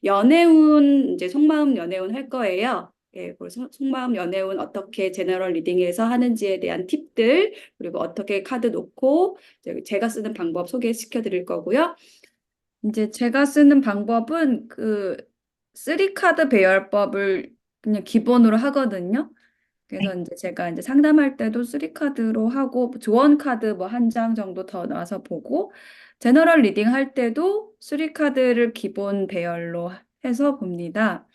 연애운 이제 속마음 연애운 할 거예요. 예, 그래서 속마음 연애운 어떻게 제너럴 리딩에서 하는지에 대한 팁들, 그리고 어떻게 카드 놓고 제가 쓰는 방법 소개시켜 드릴 거고요. 이제 제가 쓰는 방법은 그 쓰리 카드 배열법을 그냥 기본으로 하거든요. 그래서 이제 제가 이제 상담할 때도 쓰리 카드로 하고 조언 카드 뭐 한 장 정도 더 넣어서 보고 제너럴 리딩 할 때도 쓰리 카드를 기본 배열로 해서 봅니다.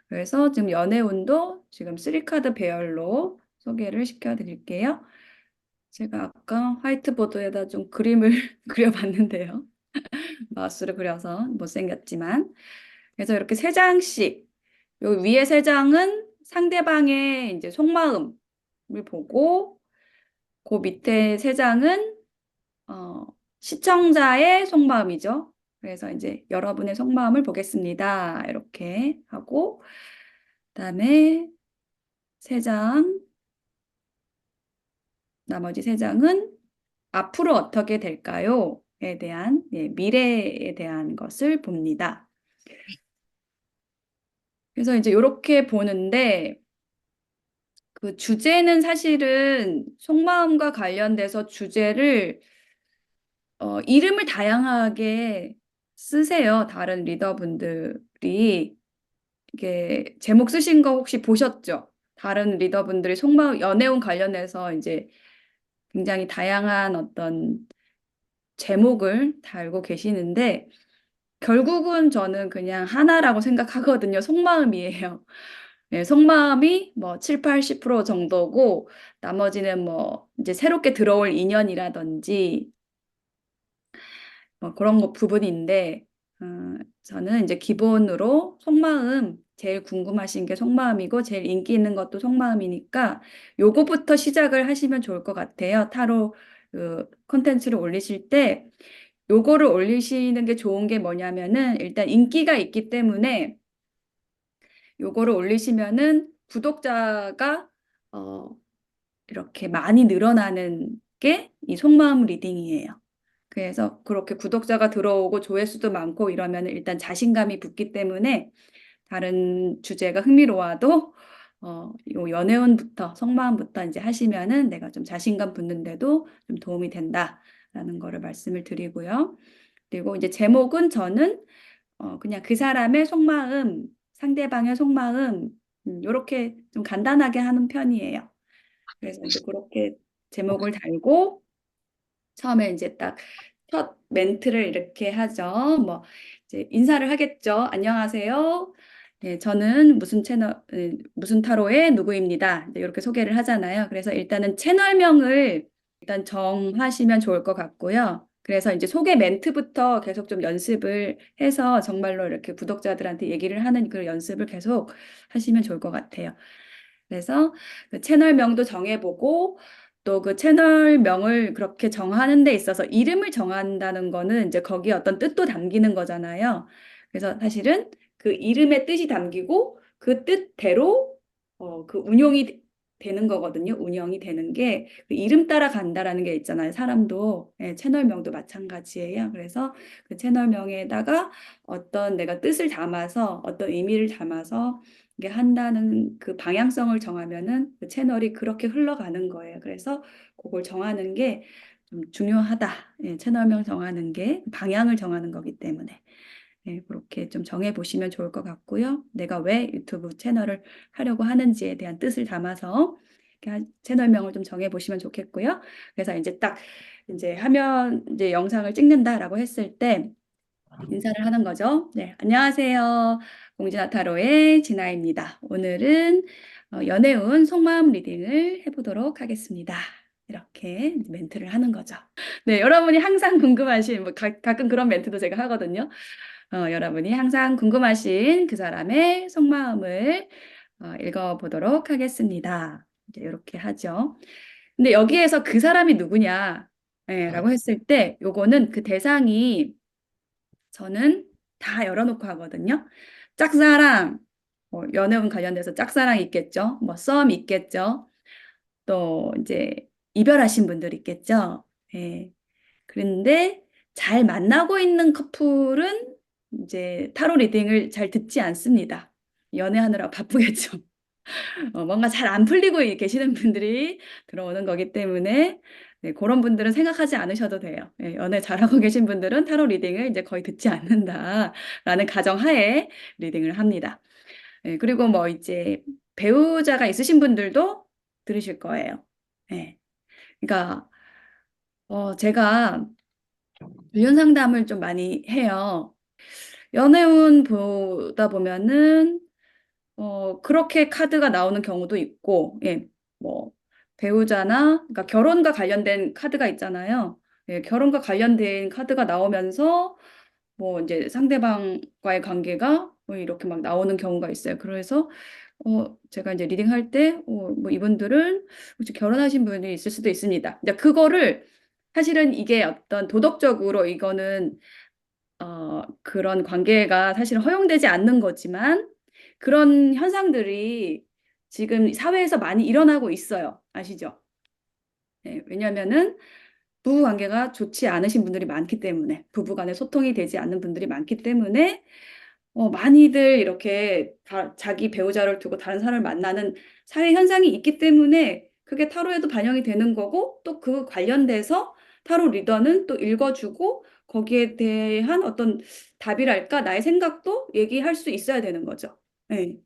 그래서 지금 연애운도 지금 쓰리 카드 배열로 소개를 시켜 드릴게요. 제가 아까 화이트보드에다 좀 그림을 그려봤는데요. 마우스를 그려서 못생겼지만. 그래서 이렇게 세 장씩, 요 위에 세 장은 상대방의 이제 속마음을 보고, 그 밑에 세 장은 어, 시청자의 속마음이죠. 그래서 이제 여러분의 속마음을 보겠습니다. 이렇게 하고, 그다음에 세 장, 나머지 세 장은 앞으로 어떻게 될까요? 에 대한, 예, 미래에 대한 것을 봅니다. 그래서 이제 이렇게 보는데, 그 주제는 사실은 속마음과 관련돼서 주제를 이름을 다양하게 쓰세요. 다른 리더분들이 이게 제목 쓰신 거 혹시 보셨죠? 다른 리더분들이 속마음 연애운 관련해서 이제 굉장히 다양한 어떤 제목을 달고 계시는데 결국은 저는 그냥 하나라고 생각하거든요. 속마음이에요. 네, 속마음이 뭐 7, 80% 정도고 나머지는 뭐 이제 새롭게 들어올 인연이라든지 뭐 그런 거 부분인데 저는 이제 기본으로 속마음 제일 궁금하신 게 속마음이고 제일 인기 있는 것도 속마음이니까 요거부터 시작을 하시면 좋을 것 같아요. 타로 그 콘텐츠를 올리실 때 요거를 올리시는 게 좋은 게 뭐냐면은 일단 인기가 있기 때문에 요거를 올리시면은 구독자가 어, 이렇게 많이 늘어나는 게 이 속마음 리딩이에요. 그래서 그렇게 구독자가 들어오고 조회수도 많고 이러면 일단 자신감이 붙기 때문에 다른 주제가 흥미로워도 요 연애운부터 속마음부터 이제 하시면은 내가 좀 자신감 붙는데도 좀 도움이 된다라는 거를 말씀을 드리고요. 그리고 이제 제목은 저는 그냥 그 사람의 속마음, 상대방의 속마음 요렇게 좀 간단하게 하는 편이에요. 그래서 이제 그렇게 제목을 달고 처음에 이제 딱 첫 멘트를 이렇게 하죠. 뭐 이제 인사를 하겠죠. 안녕하세요. 네, 저는 무슨 채널, 무슨 타로의 누구입니다. 이제 이렇게 소개를 하잖아요. 그래서 일단은 채널명을 일단 정하시면 좋을 것 같고요. 그래서 이제 소개 멘트부터 계속 좀 연습을 해서 정말로 이렇게 구독자들한테 얘기를 하는 그 연습을 계속 하시면 좋을 것 같아요. 그래서 그 채널명도 정해보고 또 그 채널명을 그렇게 정하는 데 있어서 이름을 정한다는 거는 이제 거기에 어떤 뜻도 담기는 거잖아요. 그래서 사실은 그 이름의 뜻이 담기고 그 뜻대로 그 운용이 되는 거거든요. 운영이 되는 게 그 이름 따라 간다라는 게 있잖아요. 사람도 예, 채널명도 마찬가지예요. 그래서 그 채널명에다가 어떤 내가 뜻을 담아서 어떤 의미를 담아서 이게 한다는 그 방향성을 정하면은 그 채널이 그렇게 흘러가는 거예요. 그래서 그걸 정하는 게 좀 중요하다. 예, 채널명 정하는 게 방향을 정하는 거기 때문에. 예, 그렇게 좀 정해 보시면 좋을 것 같고요. 내가 왜 유튜브 채널을 하려고 하는지에 대한 뜻을 담아서 이렇게 채널명을 좀 정해 보시면 좋겠고요. 그래서 이제 딱 이제 화면 이제 영상을 찍는다라고 했을 때 인사를 하는 거죠. 네, 안녕하세요. 공지나 타로의 진아입니다. 오늘은 연애운 속마음 리딩을 해보도록 하겠습니다. 이렇게 멘트를 하는 거죠. 네, 여러분이 항상 궁금하신, 뭐 가끔 그런 멘트도 제가 하거든요. 여러분이 항상 궁금하신 그 사람의 속마음을 읽어보도록 하겠습니다. 이제 이렇게 하죠. 근데 여기에서 그 사람이 누구냐, 라고 했을 때, 요거는 그 대상이 저는 다 열어놓고 하거든요. 짝사랑, 뭐 연애운 관련돼서 짝사랑 있겠죠. 뭐 썸 있겠죠. 또 이제 이별하신 분들 있겠죠. 예. 그런데 잘 만나고 있는 커플은 이제 타로 리딩을 잘 듣지 않습니다. 연애하느라 바쁘겠죠. 뭔가 잘 안 풀리고 계시는 분들이 들어오는 거기 때문에 네, 그런 분들은 생각하지 않으셔도 돼요. 네, 연애 잘하고 계신 분들은 타로 리딩을 이제 거의 듣지 않는다라는 가정하에 리딩을 합니다. 네, 그리고 뭐 이제 배우자가 있으신 분들도 들으실 거예요. 네, 그러니까 제가 불륜 상담을 좀 많이 해요. 연애운 보다 보면은 그렇게 카드가 나오는 경우도 있고, 예, 뭐, 배우자나, 그러니까 결혼과 관련된 카드가 있잖아요. 예, 결혼과 관련된 카드가 나오면서, 뭐, 이제 상대방과의 관계가 뭐 이렇게 막 나오는 경우가 있어요. 그래서, 제가 이제 리딩할 때, 뭐, 이분들은 혹시 결혼하신 분이 있을 수도 있습니다. 이제 그거를, 사실은 이게 어떤 도덕적으로 이거는 그런 관계가 사실 허용되지 않는 거지만 그런 현상들이 지금 사회에서 많이 일어나고 있어요. 아시죠? 네, 왜냐면은 부부 관계가 좋지 않으신 분들이 많기 때문에 부부 간에 소통이 되지 않는 분들이 많기 때문에 많이들 이렇게 자기 배우자를 두고 다른 사람을 만나는 사회 현상이 있기 때문에 그게 타로에도 반영이 되는 거고 또 그 관련돼서 타로 리더는 또 읽어주고 거기에 대한 어떤 답이랄까 나의 생각도 얘기할 수 있어야 되는 거죠. 네.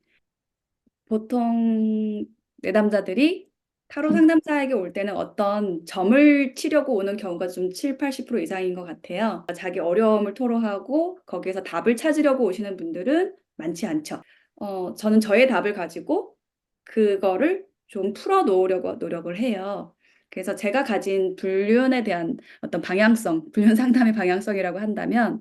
보통 내담자들이 타로 상담사에게 올 때는 어떤 점을 치려고 오는 경우가 좀 7, 80% 이상인 것 같아요. 자기 어려움을 토로하고 거기에서 답을 찾으려고 오시는 분들은 많지 않죠. 저는 저의 답을 가지고 그거를 좀 풀어 놓으려고 노력을 해요. 그래서 제가 가진 불륜에 대한 어떤 방향성, 불륜 상담의 방향성이라고 한다면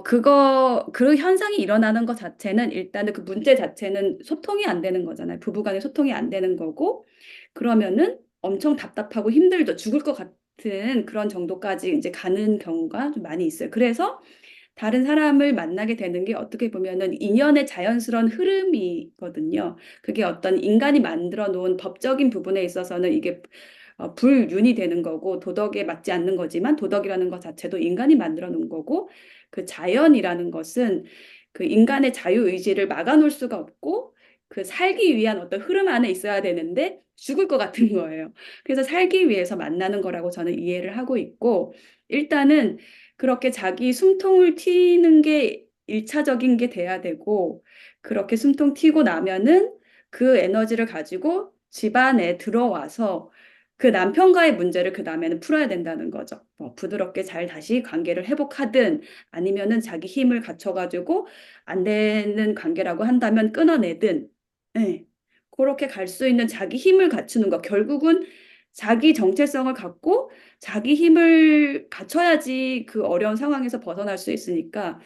그 현상이 일어나는 것 자체는 일단은 그 문제 자체는 소통이 안 되는 거잖아요. 부부 간에 소통이 안 되는 거고, 그러면은 엄청 답답하고 힘들죠. 죽을 것 같은 그런 정도까지 이제 가는 경우가 좀 많이 있어요. 그래서 다른 사람을 만나게 되는 게 어떻게 보면은 인연의 자연스러운 흐름이거든요. 그게 어떤 인간이 만들어 놓은 법적인 부분에 있어서는 이게 불륜이 되는 거고 도덕에 맞지 않는 거지만 도덕이라는 것 자체도 인간이 만들어 놓은 거고 그 자연이라는 것은 그 인간의 자유의지를 막아놓을 수가 없고 그 살기 위한 어떤 흐름 안에 있어야 되는데 죽을 것 같은 거예요. 그래서 살기 위해서 만나는 거라고 저는 이해를 하고 있고 일단은 그렇게 자기 숨통을 튀는 게 일차적인 게 돼야 되고 그렇게 숨통 튀고 나면은 그 에너지를 가지고 집안에 들어와서 그 남편과의 문제를 그 다음에는 풀어야 된다는 거죠. 뭐 부드럽게 잘 다시 관계를 회복하든 아니면은 자기 힘을 갖춰가지고 안 되는 관계라고 한다면 끊어내든, 네. 그렇게 갈 수 있는 자기 힘을 갖추는 거. 결국은 자기 정체성을 갖고 자기 힘을 갖춰야지 그 어려운 상황에서 벗어날 수 있으니까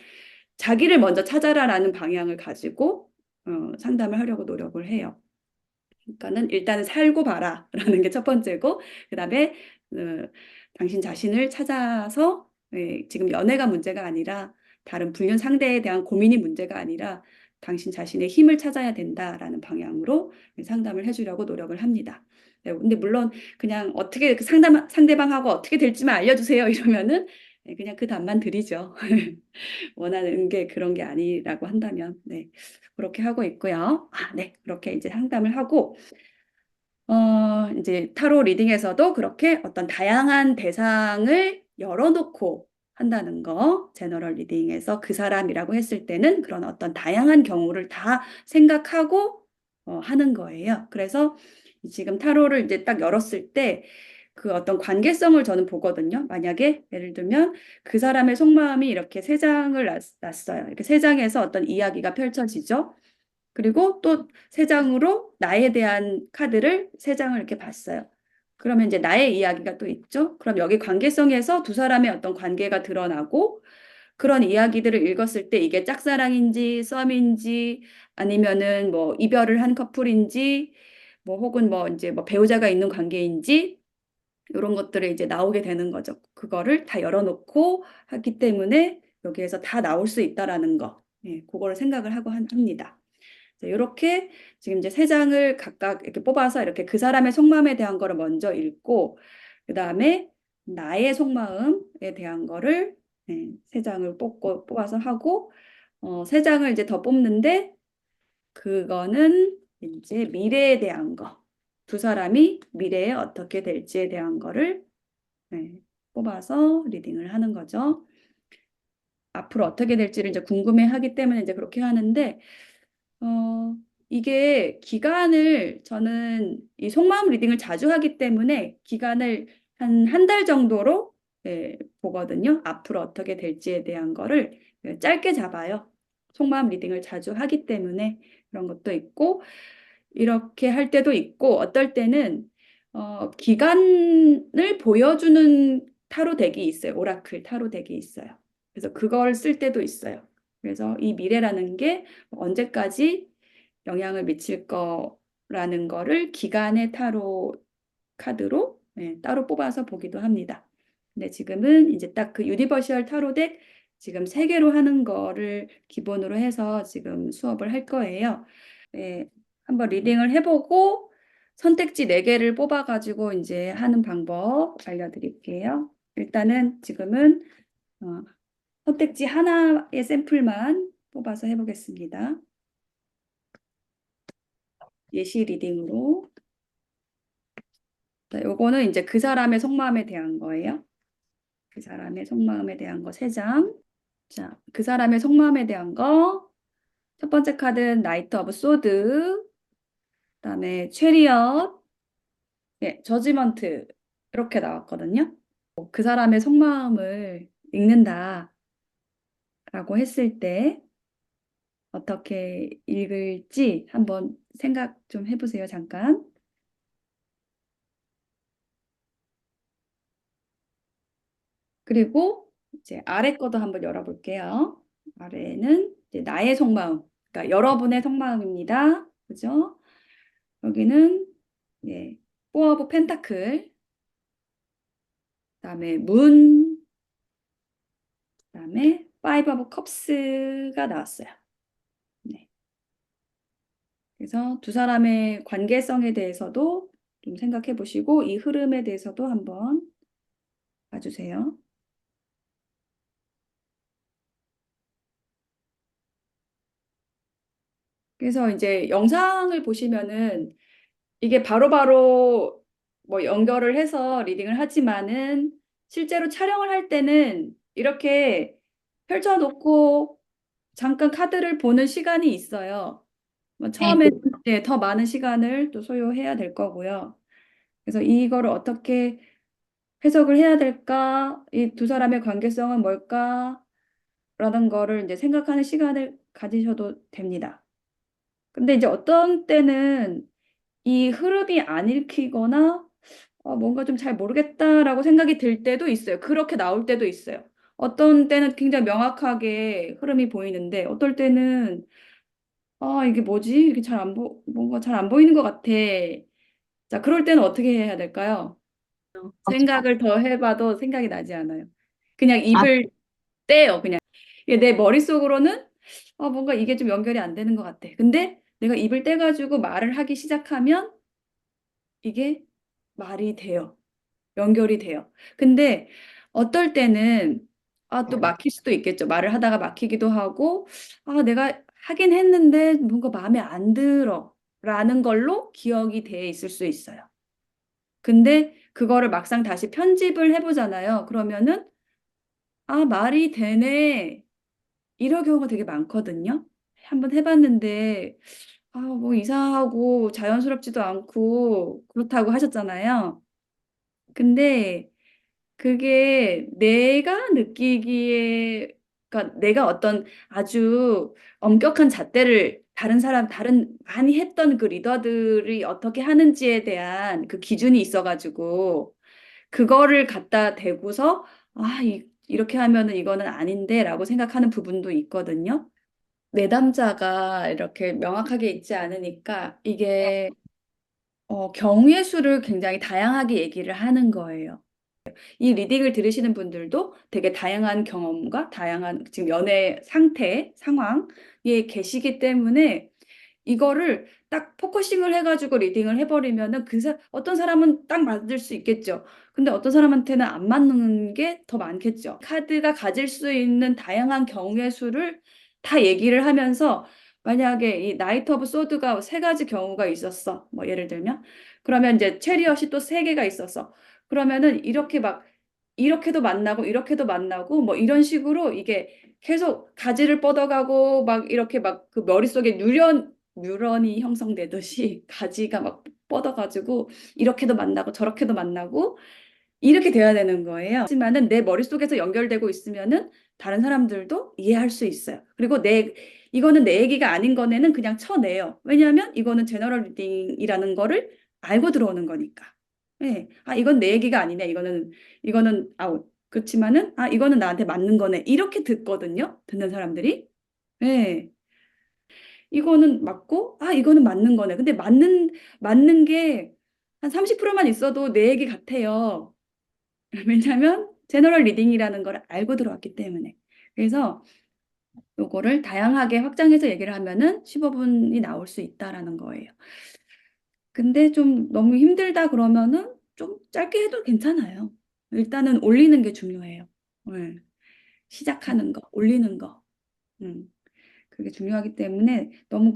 자기를 먼저 찾아라라는 방향을 가지고 상담을 하려고 노력을 해요. 그러니까는 일단은 살고 봐라라는 게 첫 번째고 그다음에 어, 당신 자신을 찾아서 지금 연애가 문제가 아니라 다른 불륜 상대에 대한 고민이 문제가 아니라 당신 자신의 힘을 찾아야 된다라는 방향으로 상담을 해주려고 노력을 합니다. 네, 근데 물론 그냥 어떻게 그 상대방하고 어떻게 될지만 알려주세요 이러면은 그냥 그 답만 드리죠. 원하는 게 그런 게 아니라고 한다면 네 그렇게 하고 있고요. 네 그렇게 이제 상담을 하고 이제 타로 리딩에서도 그렇게 어떤 다양한 대상을 열어놓고 한다는 거, 제너럴 리딩에서 그 사람이라고 했을 때는 그런 어떤 다양한 경우를 다 생각하고 하는 거예요. 그래서 지금 타로를 이제 딱 열었을 때 그 어떤 관계성을 저는 보거든요. 만약에 예를 들면 그 사람의 속마음이 이렇게 세 장을 놨어요. 이렇게 세 장에서 어떤 이야기가 펼쳐지죠. 그리고 또 세 장으로 나에 대한 카드를 세 장을 이렇게 봤어요. 그러면 이제 나의 이야기가 또 있죠. 그럼 여기 관계성에서 두 사람의 어떤 관계가 드러나고 그런 이야기들을 읽었을 때 이게 짝사랑인지 썸인지 아니면은 뭐 이별을 한 커플인지 뭐 혹은 뭐 이제 뭐 배우자가 있는 관계인지 이런 것들이 이제 나오게 되는 거죠. 그거를 다 열어놓고 하기 때문에 여기에서 다 나올 수 있다라는 거. 예, 그거를 생각을 하고 합니다. 이렇게 지금 이제 세 장을 각각 이렇게 뽑아서 이렇게 그 사람의 속마음에 대한 거를 먼저 읽고, 그 다음에 나의 속마음에 대한 거를 네, 세 장을 뽑아서 하고, 세 장을 이제 더 뽑는데, 그거는 이제 미래에 대한 거. 두 사람이 미래에 어떻게 될지에 대한 거를 네, 뽑아서 리딩을 하는 거죠. 앞으로 어떻게 될지를 이제 궁금해하기 때문에 이제 그렇게 하는데, 어, 이게 기간을 저는 이 속마음 리딩을 자주 하기 때문에 기간을 한 달 정도로 보거든요. 앞으로 어떻게 될지에 대한 거를 짧게 잡아요. 속마음 리딩을 자주 하기 때문에 그런 것도 있고, 이렇게 할 때도 있고, 어떨 때는 기간을 보여주는 타로 덱이 있어요. 오라클 타로 덱이 있어요. 그래서 그걸 쓸 때도 있어요. 그래서 이 미래라는 게 언제까지 영향을 미칠 거라는 거를 기간의 타로 카드로 따로 뽑아서 보기도 합니다. 근데 지금은 이제 딱 그 유니버셜 타로 덱 지금 세 개로 하는 거를 기본으로 해서 지금 수업을 할 거예요. 네, 한번 리딩을 해보고 선택지 네개를 뽑아가지고 이제 하는 방법 알려드릴게요. 일단은 지금은 어, 선택지 하나의 샘플만 뽑아서 해보겠습니다. 예시 리딩으로. 자, 요거는 이제 그 사람의 속마음에 대한 거예요. 그 사람의 속마음에 대한 거 세장. 자, 그 사람의 속마음에 대한 거. 첫 번째 카드는 나이트 오브 소드. 그다음에 체리엇, 저지먼트 이렇게 나왔거든요. 그 사람의 속마음을 읽는다라고 했을 때 어떻게 읽을지 한번 생각 좀 해보세요, 잠깐. 그리고 이제 아래 거도 한번 열어볼게요. 아래는 이제 나의 속마음, 그러니까 여러분의 속마음입니다. 그죠? 여기는 예, 포 오브 펜타클, 그다음에 문, 그다음에 파이브 오브 컵스가 나왔어요. 네. 그래서 두 사람의 관계성에 대해서도 좀 생각해 보시고 이 흐름에 대해서도 한번 봐주세요. 그래서 이제 영상을 보시면은 이게 바로바로 뭐 연결을 해서 리딩을 하지만은 실제로 촬영을 할 때는 이렇게 펼쳐놓고 잠깐 카드를 보는 시간이 있어요. 뭐 네, 처음에는 더 많은 시간을 또 소요해야 될 거고요. 그래서 이거를 어떻게 해석을 해야 될까? 이 두 사람의 관계성은 뭘까? 라는 거를 이제 생각하는 시간을 가지셔도 됩니다. 근데 이제 어떤 때는 이 흐름이 안 읽히거나 뭔가 좀 잘 모르겠다라고 생각이 들 때도 있어요. 그렇게 나올 때도 있어요. 어떤 때는 굉장히 명확하게 흐름이 보이는데 어떨 때는 이게 뭐지? 이게 뭔가 잘 안 보이는 것 같아. 자, 그럴 때는 어떻게 해야 될까요? 생각을 더 해봐도 생각이 나지 않아요. 그냥 아, 입을 떼요, 그냥. 이게 내 머릿속으로는 뭔가 이게 좀 연결이 안 되는 것 같아. 근데 내가 입을 떼가지고 말을 하기 시작하면 이게 말이 돼요. 연결이 돼요. 근데 어떨 때는 또 막힐 수도 있겠죠. 말을 하다가 막히기도 하고 내가 하긴 했는데 뭔가 마음에 안 들어. 라는 걸로 기억이 돼 있을 수 있어요. 근데 그거를 막상 다시 편집을 해보잖아요. 그러면은 말이 되네. 이런 경우가 되게 많거든요. 한번 해봤는데 뭐 이상하고 자연스럽지도 않고 그렇다고 하셨잖아요. 근데 그게 내가 느끼기에, 그러니까 내가 어떤 아주 엄격한 잣대를 다른 많이 했던 그 리더들이 어떻게 하는지에 대한 그 기준이 있어가지고 그거를 갖다 대고서 이렇게 하면은 이거는 아닌데라고 생각하는 부분도 있거든요. 내담자가 이렇게 명확하게 있지 않으니까 이게 경우의 수를 굉장히 다양하게 얘기를 하는 거예요. 이 리딩을 들으시는 분들도 되게 다양한 경험과 다양한 지금 연애 상태, 상황에 계시기 때문에 이거를 딱 포커싱을 해가지고 리딩을 해버리면은 어떤 사람은 딱 맞을 수 있겠죠. 근데 어떤 사람한테는 안 맞는 게 더 많겠죠. 카드가 가질 수 있는 다양한 경우의 수를 다 얘기를 하면서 만약에 이 나이트 오브 소드가 세 가지 경우가 있었어. 뭐 예를 들면 그러면 이제 체리엇이 또 세 개가 있었어. 그러면은 이렇게 막 이렇게도 만나고 이렇게도 만나고 뭐 이런 식으로 이게 계속 가지를 뻗어가고 막 이렇게 막 그 머릿속에 뉴런이 형성되듯이 가지가 막 뻗어가지고 이렇게도 만나고 저렇게도 만나고 이렇게 돼야 되는 거예요. 하지만은 내 머릿속에서 연결되고 있으면은 다른 사람들도 이해할 수 있어요. 그리고 이거는 내 얘기가 아닌 거네는 그냥 쳐내요. 왜냐하면 이거는 제너럴 리딩이라는 거를 알고 들어오는 거니까. 네. 아, 이건 내 얘기가 아니네. 이거는 아웃. 그렇지만은 이거는 나한테 맞는 거네. 이렇게 듣거든요. 듣는 사람들이. 네. 이거는 맞고, 이거는 맞는 거네. 근데 맞는 게 한 30%만 있어도 내 얘기 같아요. 왜냐면 제너럴 리딩이라는 걸 알고 들어왔기 때문에. 그래서 요거를 다양하게 확장해서 얘기를 하면은 15분이 나올 수 있다라는 거예요. 근데 좀 너무 힘들다 그러면은 좀 짧게 해도 괜찮아요. 일단은 올리는 게 중요해요. 네. 시작하는 거, 올리는 거. 음. 그게 중요하기 때문에 너무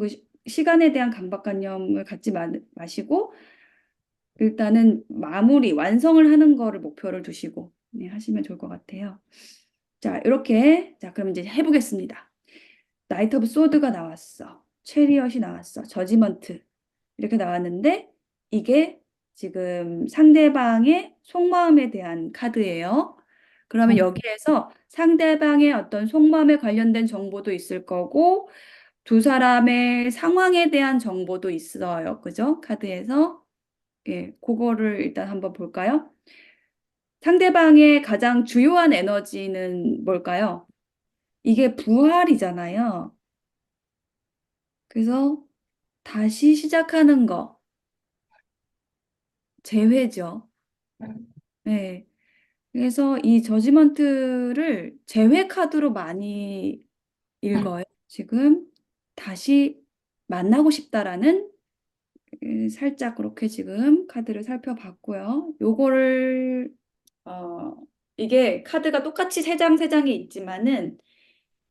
시간에 대한 강박관념을 갖지 마시고 일단은 완성을 하는 거를 목표를 두시고 네, 하시면 좋을 것 같아요. 자, 이렇게 그럼 이제 해보겠습니다. 나이트 오브 소드가 나왔어. 체리엇이 나왔어. 저지먼트 이렇게 나왔는데 이게 지금 상대방의 속마음에 대한 카드예요. 그러면 여기에서 상대방의 어떤 속마음에 관련된 정보도 있을 거고 두 사람의 상황에 대한 정보도 있어요. 그죠? 카드에서. 예, 그거를 일단 한번 볼까요? 상대방의 가장 주요한 에너지는 뭘까요? 이게 부활이잖아요. 그래서 다시 시작하는 거, 재회죠. 네. 그래서 이 저지먼트를 재회 카드로 많이 읽어요. 지금 다시 만나고 싶다라는 살짝 그렇게 지금 카드를 살펴봤고요. 요거를 어, 이게 카드가 똑같이 세 장이 있지만은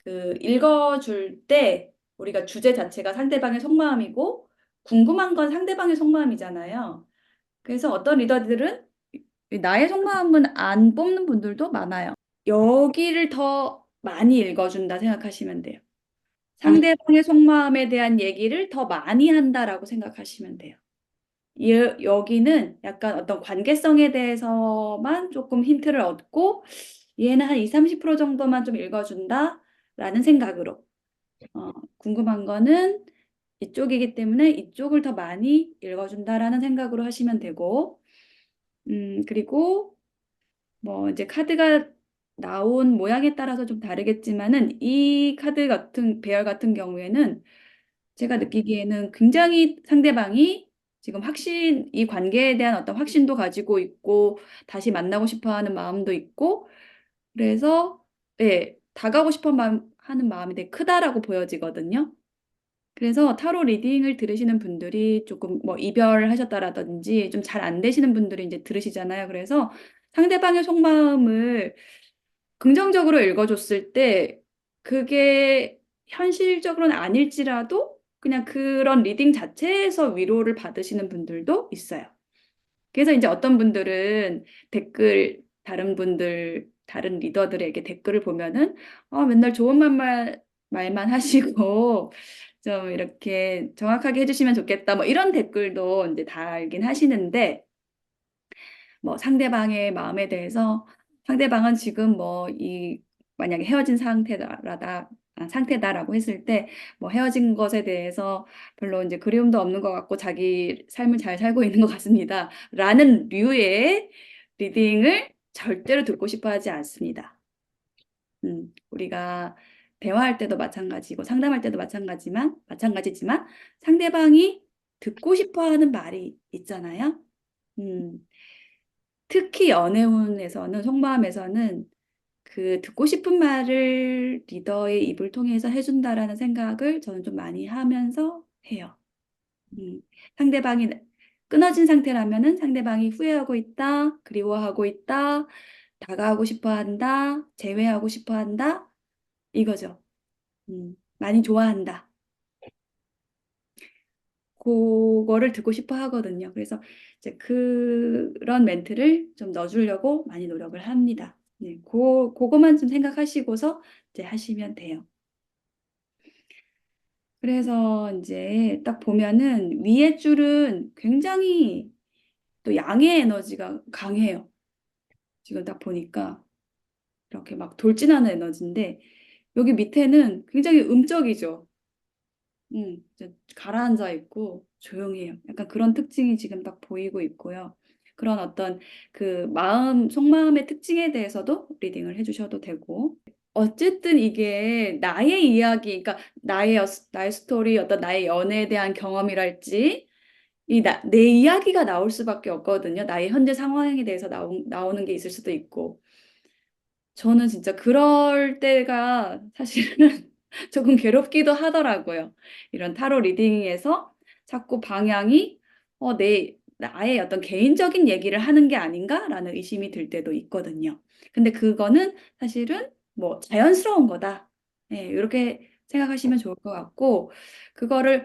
그 읽어줄 때 우리가 주제 자체가 상대방의 속마음이고 궁금한 건 상대방의 속마음이잖아요. 그래서 어떤 리더들은 나의 속마음은 안 뽑는 분들도 많아요. 여기를 더 많이 읽어준다 생각하시면 돼요. 상대방의 속마음에 대한 얘기를 더 많이 한다라고 생각하시면 돼요. 여기는 약간 어떤 관계성에 대해서만 조금 힌트를 얻고 얘는 한 20, 30% 정도만 좀 읽어준다라는 생각으로 궁금한 거는 이쪽이기 때문에 이쪽을 더 많이 읽어준다라는 생각으로 하시면 되고 그리고 뭐 이제 카드가 나온 모양에 따라서 좀 다르겠지만은 이 카드 같은 배열 같은 경우에는 제가 느끼기에는 굉장히 상대방이 지금 이 관계에 대한 어떤 확신도 가지고 있고 다시 만나고 싶어 하는 마음도 있고 그래서 예, 다가오고 싶어 하는 마음이 되게 크다라고 보여지거든요. 그래서 타로 리딩을 들으시는 분들이 조금 뭐 이별하셨다라든지 좀 잘 안 되시는 분들이 이제 들으시잖아요. 그래서 상대방의 속마음을 긍정적으로 읽어줬을 때 그게 현실적으로는 아닐지라도 그냥 그런 리딩 자체에서 위로를 받으시는 분들도 있어요. 그래서 이제 어떤 분들은 다른 리더들에게 댓글을 보면은 맨날 좋은 말만 하시고 좀 이렇게 정확하게 해주시면 좋겠다. 뭐 이런 댓글도 이제 달긴 하시는데 뭐 상대방의 마음에 대해서 상대방은 지금 만약에 헤어진 상태다라고 했을 때 뭐 헤어진 것에 대해서 별로 이제 그리움도 없는 것 같고 자기 삶을 잘 살고 있는 것 같습니다. 라는 류의 리딩을 절대로 듣고 싶어 하지 않습니다. 우리가 대화할 때도 마찬가지고 상담할 때도 마찬가지지만 상대방이 듣고 싶어 하는 말이 있잖아요. 음, 특히 연애운에서는 속마음에서는 그 듣고 싶은 말을 리더의 입을 통해서 해준다라는 생각을 저는 좀 많이 하면서 해요. 음, 상대방이 끊어진 상태라면은 상대방이 후회하고 있다, 그리워하고 있다, 다가가고 싶어 한다, 재회하고 싶어 한다, 이거죠. 많이 좋아한다. 그거를 듣고 싶어 하거든요. 그래서 이제 그런 멘트를 좀 넣어주려고 많이 노력을 합니다. 네, 그거만 좀 생각하시고서 이제 하시면 돼요. 그래서 이제 딱 보면은 위에 줄은 굉장히 또 양의 에너지가 강해요. 지금 딱 보니까 이렇게 막 돌진하는 에너지인데 여기 밑에는 굉장히 음적이죠. 이제 가라앉아 있고 조용해요. 약간 그런 특징이 지금 딱 보이고 있고요. 그런 어떤 그 속마음의 특징에 대해서도 리딩을 해주셔도 되고. 어쨌든 이게 나의 이야기, 그러니까 나의 스토리, 어떤 나의 연애에 대한 경험이랄지, 내 이야기가 나올 수밖에 없거든요. 나의 현재 상황에 대해서 나오는 게 있을 수도 있고. 저는 진짜 그럴 때가 사실은 조금 괴롭기도 하더라고요. 이런 타로 리딩에서 자꾸 방향이 나의 어떤 개인적인 얘기를 하는 게 아닌가라는 의심이 들 때도 있거든요. 근데 그거는 사실은 뭐 자연스러운 거다. 예, 이렇게 생각하시면 좋을 것 같고, 그거를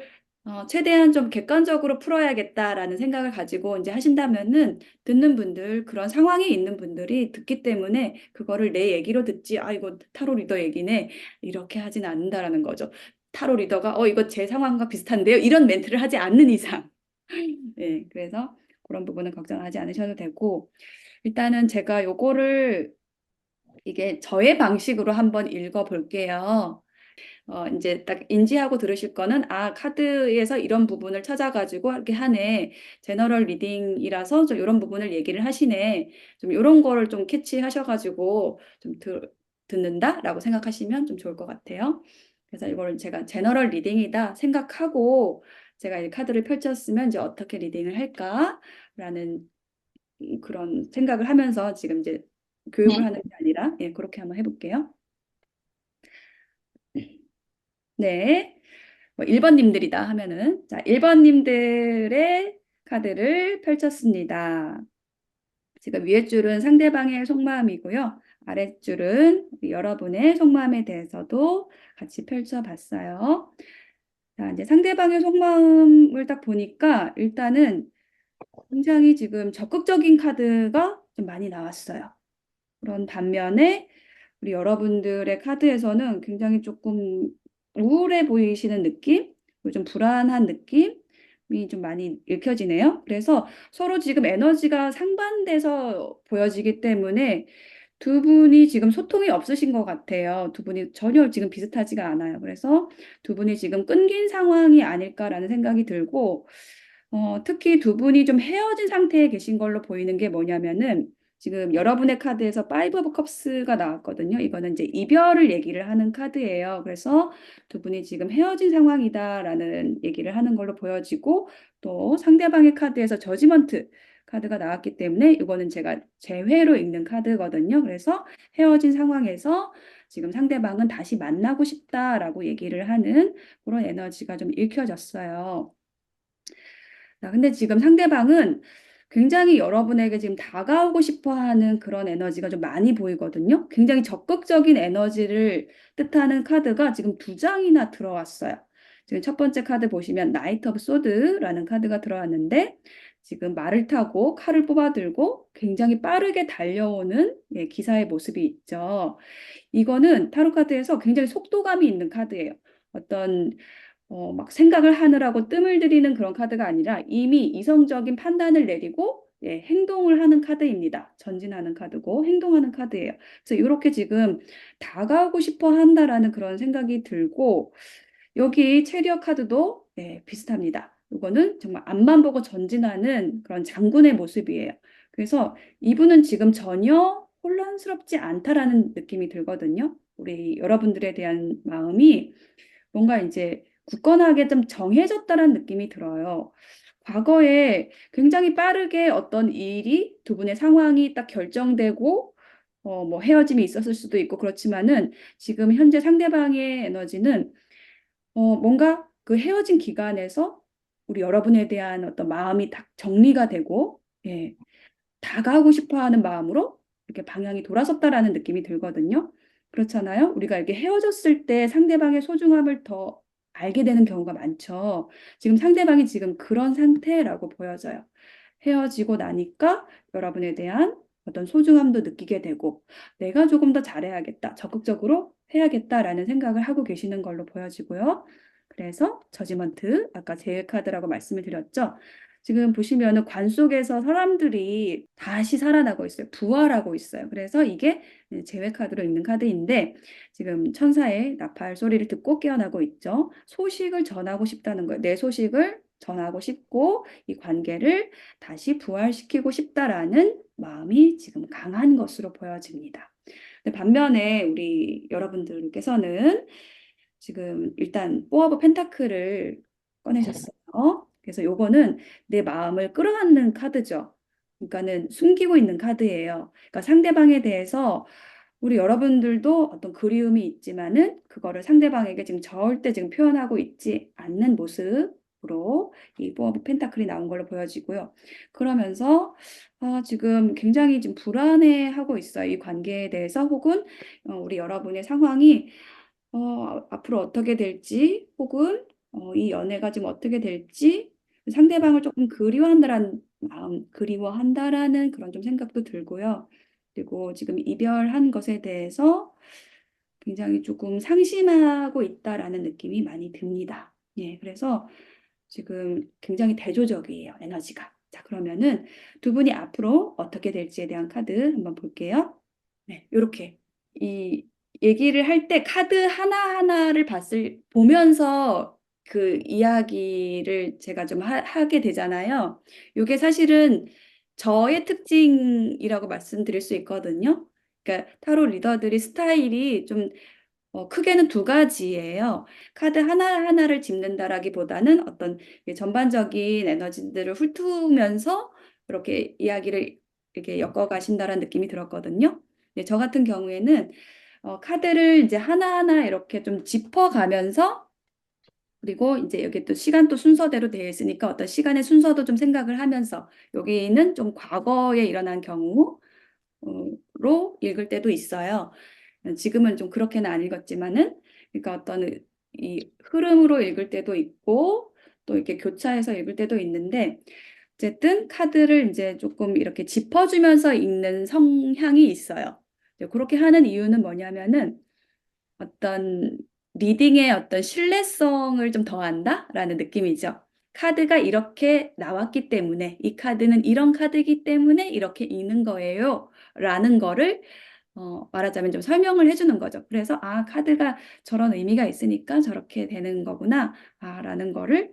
최대한 좀 객관적으로 풀어야겠다라는 생각을 가지고 이제 하신다면은 듣는 분들, 그런 상황에 있는 분들이 듣기 때문에 그거를 내 얘기로 듣지, 아, 이거 타로 리더 얘기네. 이렇게 하진 않는다라는 거죠. 타로 리더가, 이거 제 상황과 비슷한데요. 이런 멘트를 하지 않는 이상. 네, 그래서 그런 부분은 걱정하지 않으셔도 되고, 일단은 제가 요거를 이게 저의 방식으로 한번 읽어 볼게요. 이제 딱 인지하고 들으실 거는, 카드에서 이런 부분을 찾아가지고 이렇게 하네. 제너럴 리딩이라서 좀 이런 부분을 얘기를 하시네. 좀 이런 거를 좀 캐치하셔가지고 좀 듣는다라고 생각하시면 좀 좋을 것 같아요. 그래서 이걸 제가 제너럴 리딩이다 생각하고 제가 이 카드를 펼쳤으면 이제 어떻게 리딩을 할까라는 그런 생각을 하면서 지금 이제 교육을 네. 하는 게 아니라, 예, 그렇게 한번 해볼게요. 네. 뭐 1번님들이다 하면은, 자, 1번님들의 카드를 펼쳤습니다. 지금 위에 줄은 상대방의 속마음이고요. 아랫줄은 여러분의 속마음에 대해서도 같이 펼쳐봤어요. 자, 이제 상대방의 속마음을 딱 보니까 일단은 굉장히 지금 적극적인 카드가 좀 많이 나왔어요. 그런 반면에 우리 여러분들의 카드에서는 굉장히 조금 우울해 보이시는 느낌, 그리고 좀 불안한 느낌이 좀 많이 읽혀지네요. 그래서 서로 지금 에너지가 상반돼서 보여지기 때문에 두 분이 지금 소통이 없으신 것 같아요. 두 분이 전혀 지금 비슷하지가 않아요. 그래서 두 분이 지금 끊긴 상황이 아닐까라는 생각이 들고, 특히 두 분이 좀 헤어진 상태에 계신 걸로 보이는 게 뭐냐면은 지금 여러분의 카드에서 파이브 오브 컵스가 나왔거든요. 이거는 이제 이별을 얘기를 하는 카드예요. 그래서 두 분이 지금 헤어진 상황이다라는 얘기를 하는 걸로 보여지고 또 상대방의 카드에서 저지먼트 카드가 나왔기 때문에 이거는 제가 재회로 읽는 카드거든요. 그래서 헤어진 상황에서 지금 상대방은 다시 만나고 싶다라고 얘기를 하는 그런 에너지가 좀 읽혀졌어요. 자, 근데 지금 상대방은 굉장히 여러분에게 지금 다가오고 싶어 하는 그런 에너지가 좀 많이 보이거든요. 굉장히 적극적인 에너지를 뜻하는 카드가 지금 두 장이나 들어왔어요. 지금 첫 번째 카드 보시면 나이트 오브 소드라는 카드가 들어왔는데 지금 말을 타고 칼을 뽑아들고 굉장히 빠르게 달려오는 기사의 모습이 있죠. 이거는 타로 카드에서 굉장히 속도감이 있는 카드예요. 어떤 막 생각을 하느라고 뜸을 들이는 그런 카드가 아니라 이미 이성적인 판단을 내리고 행동을 하는 카드입니다. 전진하는 카드고 행동하는 카드예요. 그래서 이렇게 지금 다가오고 싶어 한다라는 그런 생각이 들고 여기 체리어 카드도 비슷합니다. 이거는 정말 앞만 보고 전진하는 그런 장군의 모습이에요. 그래서 이분은 지금 전혀 혼란스럽지 않다라는 느낌이 들거든요. 우리 여러분들에 대한 마음이 뭔가 이제 굳건하게 좀 정해졌다는 느낌이 들어요. 과거에 굉장히 빠르게 어떤 일이 두 분의 상황이 딱 결정되고 뭐 헤어짐이 있었을 수도 있고 그렇지만은 지금 현재 상대방의 에너지는 뭔가 그 헤어진 기간에서 우리 여러분에 대한 어떤 마음이 딱 정리가 되고, 예, 다가가고 싶어 하는 마음으로 이렇게 방향이 돌아섰다라는 느낌이 들거든요. 그렇잖아요. 우리가 이렇게 헤어졌을 때 상대방의 소중함을 더 알게 되는 경우가 많죠. 지금 상대방이 지금 그런 상태라고 보여져요. 헤어지고 나니까 여러분에 대한 어떤 소중함도 느끼게 되고, 내가 조금 더 잘해야겠다, 적극적으로 해야겠다라는 생각을 하고 계시는 걸로 보여지고요. 그래서 저지먼트, 아까 제일 카드라고 말씀을 드렸죠. 지금 보시면은 관 속에서 사람들이 다시 살아나고 있어요. 부활하고 있어요. 그래서 이게 재회 카드로 있는 카드인데, 지금 천사의 나팔 소리를 듣고 깨어나고 있죠. 소식을 전하고 싶다는 거예요. 내 소식을 전하고 싶고 이 관계를 다시 부활시키고 싶다라는 마음이 지금 강한 것으로 보여집니다. 근데 반면에 우리 여러분들께서는 지금 일단 포 오브 펜타클을 꺼내셨어요. 그래서 요거는 내 마음을 끌어안는 카드죠. 그러니까는 숨기고 있는 카드예요. 그러니까 상대방에 대해서 우리 여러분들도 어떤 그리움이 있지만은 그거를 상대방에게 지금 절대 지금 표현하고 있지 않는 모습으로 이 포 오브 펜타클이 나온 걸로 보여지고요. 그러면서 지금 굉장히 지금 불안해하고 있어요. 이 관계에 대해서 혹은 우리 여러분의 상황이 앞으로 어떻게 될지, 혹은 이 연애가 지금 어떻게 될지, 상대방을 조금 그리워한다라는 마음, 그리워한다라는 그런 좀 생각도 들고요. 그리고 지금 이별한 것에 대해서 굉장히 조금 상심하고 있다라는 느낌이 많이 듭니다. 예, 그래서 지금 굉장히 대조적이에요, 에너지가. 자, 그러면은 두 분이 앞으로 어떻게 될지에 대한 카드 한번 볼게요. 네, 이렇게 이 얘기를 할 때 카드 하나하나를 보면서 그 이야기를 제가 좀 하게 되잖아요. 이게 사실은 저의 특징이라고 말씀드릴 수 있거든요. 그러니까 타로 리더들이 스타일이 좀 크게는 두 가지예요. 카드 하나하나를 짚는다라기보다는 어떤 전반적인 에너지들을 훑으면서 이렇게 이야기를 이렇게 엮어가신다라는 느낌이 들었거든요. 네, 저 같은 경우에는 카드를 이제 하나하나 이렇게 좀 짚어가면서, 그리고 이제 여기 또 시간도 순서대로 되어 있으니까 어떤 시간의 순서도 좀 생각을 하면서, 여기는 좀 과거에 일어난 경우로 읽을 때도 있어요. 지금은 좀 그렇게는 안 읽었지만은, 그러니까 어떤 이 흐름으로 읽을 때도 있고 또 이렇게 교차해서 읽을 때도 있는데, 어쨌든 카드를 이제 조금 이렇게 짚어주면서 읽는 성향이 있어요. 이제 그렇게 하는 이유는 뭐냐면은 어떤 리딩의 어떤 신뢰성을 좀 더한다라는 느낌이죠. 카드가 이렇게 나왔기 때문에, 이 카드는 이런 카드이기 때문에 이렇게 읽는 거예요. 라는 거를 말하자면 좀 설명을 해주는 거죠. 그래서 카드가 저런 의미가 있으니까 저렇게 되는 거구나. 라는 거를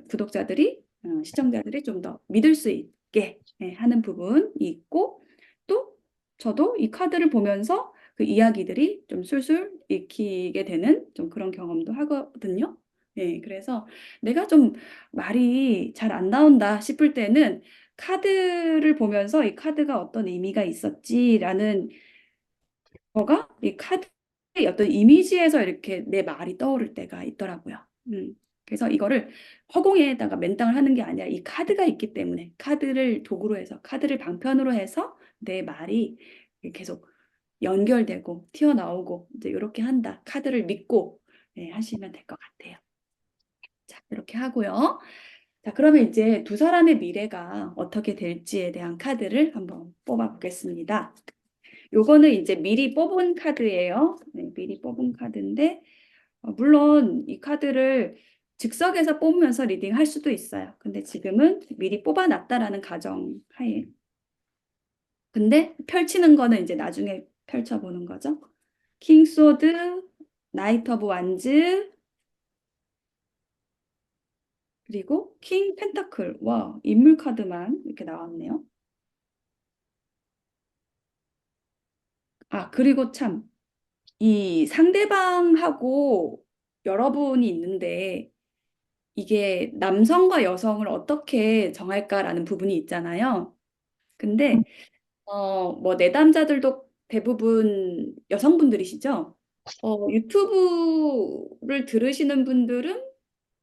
구독자들이, 시청자들이 좀 더 믿을 수 있게 하는 부분이 있고, 또 저도 이 카드를 보면서 그 이야기들이 좀 술술 읽히게 되는 좀 그런 경험도 하거든요. 네, 그래서 내가 좀 말이 잘 안 나온다 싶을 때는 카드를 보면서 이 카드가 어떤 의미가 있었지라는 거가 이 카드의 어떤 이미지에서 이렇게 내 말이 떠오를 때가 있더라고요. 그래서 이거를 허공에다가 맨땅을 하는 게 아니라 이 카드가 있기 때문에 카드를 도구로 해서, 카드를 방편으로 해서 내 말이 계속 연결되고 튀어나오고 이제 이렇게 한다. 카드를 믿고 하시면 될 것 같아요. 자, 이렇게 하고요. 자, 그러면 이제 두 사람의 미래가 어떻게 될지에 대한 카드를 한번 뽑아 보겠습니다. 요거는 이제 미리 뽑은 카드예요. 네, 미리 뽑은 카드인데, 물론 이 카드를 즉석에서 뽑으면서 리딩할 수도 있어요. 근데 지금은 미리 뽑아놨다라는 가정 하에. 근데 펼치는 거는 이제 나중에 펼쳐보는 거죠. 킹 소드, 나이트 오브 완즈, 그리고 킹 펜타클. 와, 인물 카드만 이렇게 나왔네요. 그리고 참, 이 상대방하고 여러분이 있는데, 이게 남성과 여성을 어떻게 정할까라는 부분이 있잖아요. 근데 뭐 내담자들도 대부분 여성분들이시죠? 유튜브를 들으시는 분들은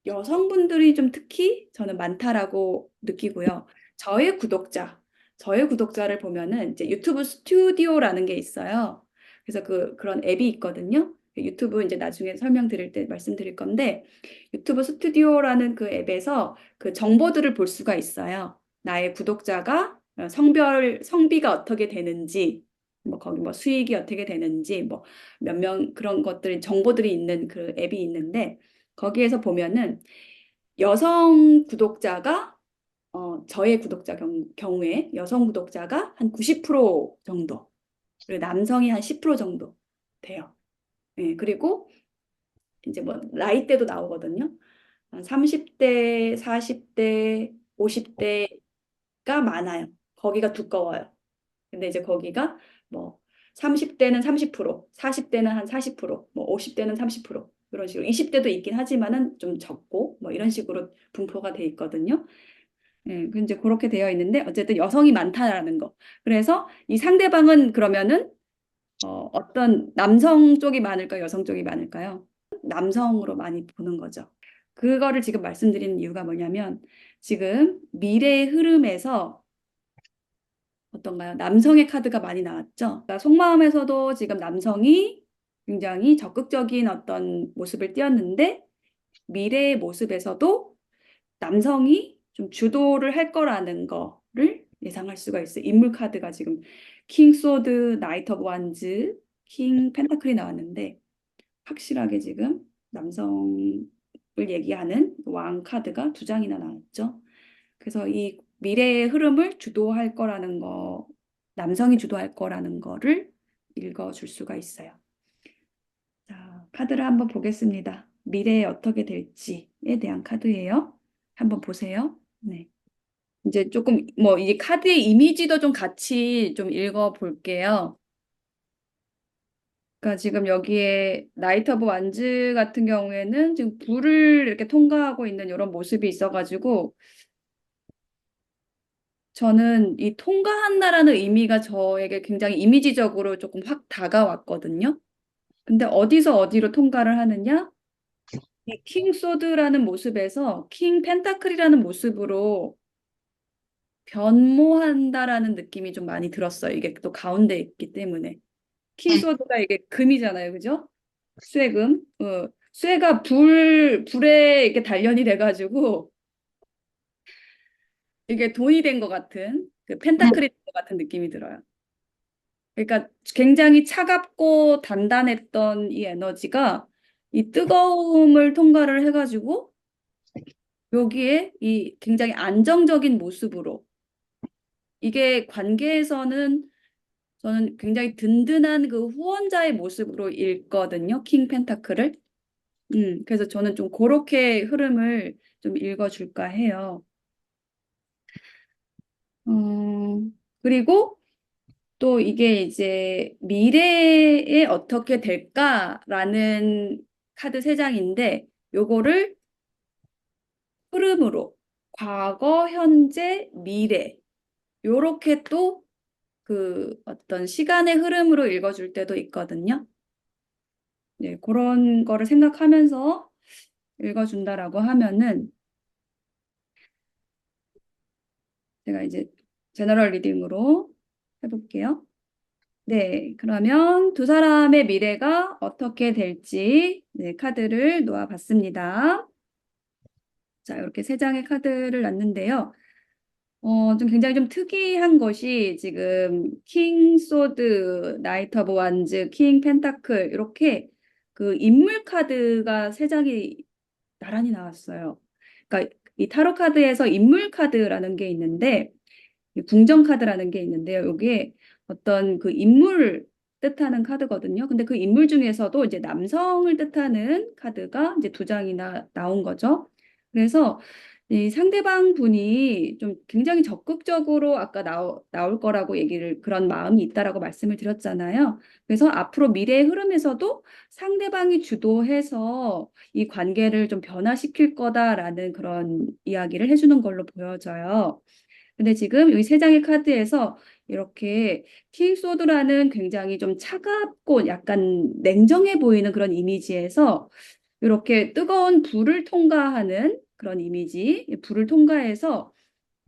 여성분들이 좀 특히 저는 많다라고 느끼고요. 저의 구독자를 보면은 이제 유튜브 스튜디오라는 게 있어요. 그래서 그런 앱이 있거든요. 유튜브 이제 나중에 설명드릴 때 말씀드릴 건데, 유튜브 스튜디오라는 그 앱에서 그 정보들을 볼 수가 있어요. 나의 구독자가 성비가 어떻게 되는지, 뭐 거기 뭐 수익이 어떻게 되는지, 뭐 몇 명 그런 것들 정보들이 있는 그 앱이 있는데, 거기에서 보면은 여성 구독자가 저의 경우에 여성 구독자가 한 90% 정도, 그리고 남성이 한 10% 정도 돼요. 네, 그리고 이제 뭐 나이대도 나오거든요. 한 30대, 40대, 50대가 많아요. 거기가 두꺼워요. 근데 이제 거기가 뭐 30대는 30%, 40대는 한 40%, 뭐 50대는 30% 이런 식으로 20대도 있긴 하지만은 좀 적고 뭐 이런 식으로 분포가 돼 있거든요. 예, 그 이제 그렇게 되어 있는데 어쨌든 여성이 많다라는 거. 그래서 이 상대방은 그러면은 어떤 남성 쪽이 많을까요? 여성 쪽이 많을까요? 남성으로 많이 보는 거죠. 그거를 지금 말씀드리는 이유가 뭐냐면 지금 미래의 흐름에서 어떤가요? 남성의 카드가 많이 나왔죠. 그러니까 속마음에서도 지금 남성이 굉장히 적극적인 어떤 모습을 띄었는데 미래의 모습에서도 남성이 좀 주도를 할 거라는 거를 예상할 수가 있어요. 인물 카드가 지금 킹 소드, 나이트 오브 완즈, 킹 펜타클이 나왔는데 확실하게 지금 남성을 얘기하는 왕 카드가 두 장이나 나왔죠. 그래서 이 미래의 흐름을 주도할 거라는 거, 남성이 주도할 거라는 거를 읽어줄 수가 있어요. 자, 카드를 한번 보겠습니다. 미래에 어떻게 될지에 대한 카드예요. 한번 보세요. 네. 이제 조금 뭐 이 카드의 이미지도 좀 같이 좀 읽어 볼게요. 그러니까 지금 여기에 나이트 오브 완즈 같은 경우에는 지금 불을 이렇게 통과하고 있는 이런 모습이 있어가지고 저는 이 통과한다라는 의미가 저에게 굉장히 이미지적으로 조금 확 다가왔거든요. 근데 어디서 어디로 통과를 하느냐? 이 킹 소드라는 모습에서 킹 펜타클이라는 모습으로 변모한다라는 느낌이 좀 많이 들었어요. 이게 또 가운데 있기 때문에. 킹 소드가 이게 금이잖아요. 그죠? 쇠금. 쇠가 불에 이렇게 단련이 돼가지고 이게 돈이 된 것 같은 그 펜타클이 된 것 같은 느낌이 들어요. 그러니까 굉장히 차갑고 단단했던 이 에너지가 이 뜨거움을 통과를 해가지고 여기에 이 굉장히 안정적인 모습으로 이게 관계에서는 저는 굉장히 든든한 그 후원자의 모습으로 읽거든요. 킹 펜타클을. 그래서 저는 좀 그렇게 흐름을 좀 읽어줄까 해요. 그리고 또 이게 이제 미래에 어떻게 될까라는 카드 세 장인데 요거를 흐름으로 과거, 현재, 미래 요렇게 또 그 어떤 시간의 흐름으로 읽어줄 때도 있거든요. 네, 그런 거를 생각하면서 읽어준다라고 하면은 제가 이제 제너럴 리딩으로 해볼게요. 네, 그러면 두 사람의 미래가 어떻게 될지 네, 카드를 놓아봤습니다. 자, 이렇게 세 장의 카드를 놨는데요. 좀 굉장히 좀 특이한 것이 지금 킹 소드, 나이트 오브 완즈, 킹 펜타클 이렇게 그 인물 카드가 세 장이 나란히 나왔어요. 그러니까 이 타로 카드에서 인물 카드라는 게 있는데 이 궁정 카드라는 게 있는데요. 여기에 어떤 그 인물을 뜻하는 카드거든요. 근데 그 인물 중에서도 이제 남성을 뜻하는 카드가 이제 두 장이나 나온 거죠. 그래서 이 상대방 분이 좀 굉장히 적극적으로 아까 나올 거라고 그런 마음이 있다라고 말씀을 드렸잖아요. 그래서 앞으로 미래의 흐름에서도 상대방이 주도해서 이 관계를 좀 변화시킬 거다라는 그런 이야기를 해주는 걸로 보여져요. 근데 지금 이 세 장의 카드에서 이렇게 킹소드라는 굉장히 좀 차갑고 약간 냉정해 보이는 그런 이미지에서 이렇게 뜨거운 불을 통과하는 그런 이미지, 이 불을 통과해서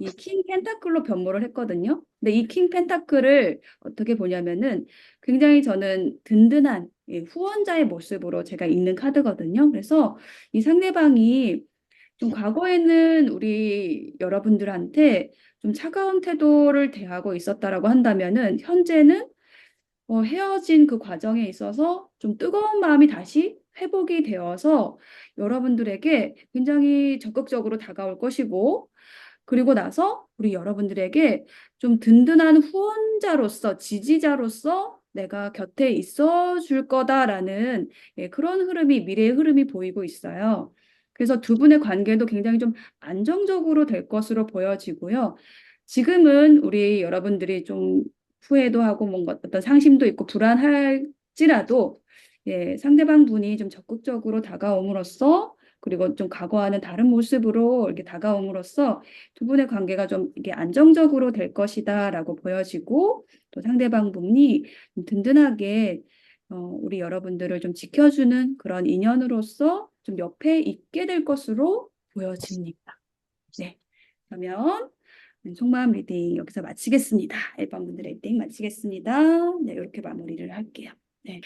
이 킹 펜타클로 변모를 했거든요. 근데 이 킹 펜타클을 어떻게 보냐면은 굉장히 저는 든든한 후원자의 모습으로 제가 읽는 카드거든요. 그래서 이 상대방이 좀 과거에는 우리 여러분들한테 좀 차가운 태도를 대하고 있었다라고 한다면은 현재는 헤어진 그 과정에 있어서 좀 뜨거운 마음이 다시 회복이 되어서 여러분들에게 굉장히 적극적으로 다가올 것이고, 그리고 나서 우리 여러분들에게 좀 든든한 후원자로서, 지지자로서 내가 곁에 있어 줄 거다라는 그런 흐름이, 미래의 흐름이 보이고 있어요. 그래서 두 분의 관계도 굉장히 좀 안정적으로 될 것으로 보여지고요. 지금은 우리 여러분들이 좀 후회도 하고 뭔가 어떤 상심도 있고 불안할지라도 상대방 분이 좀 적극적으로 다가옴으로써 그리고 좀 과거와는 다른 모습으로 이렇게 다가옴으로써 두 분의 관계가 좀 이게 안정적으로 될 것이다라고 보여지고 또 상대방 분이 좀 든든하게 우리 여러분들을 좀 지켜주는 그런 인연으로서 좀 옆에 있게 될 것으로 보여집니다. 네. 그러면 속마음 리딩 여기서 마치겠습니다. 1번 분들의 리딩 마치겠습니다. 네, 이렇게 마무리를 할게요. 네.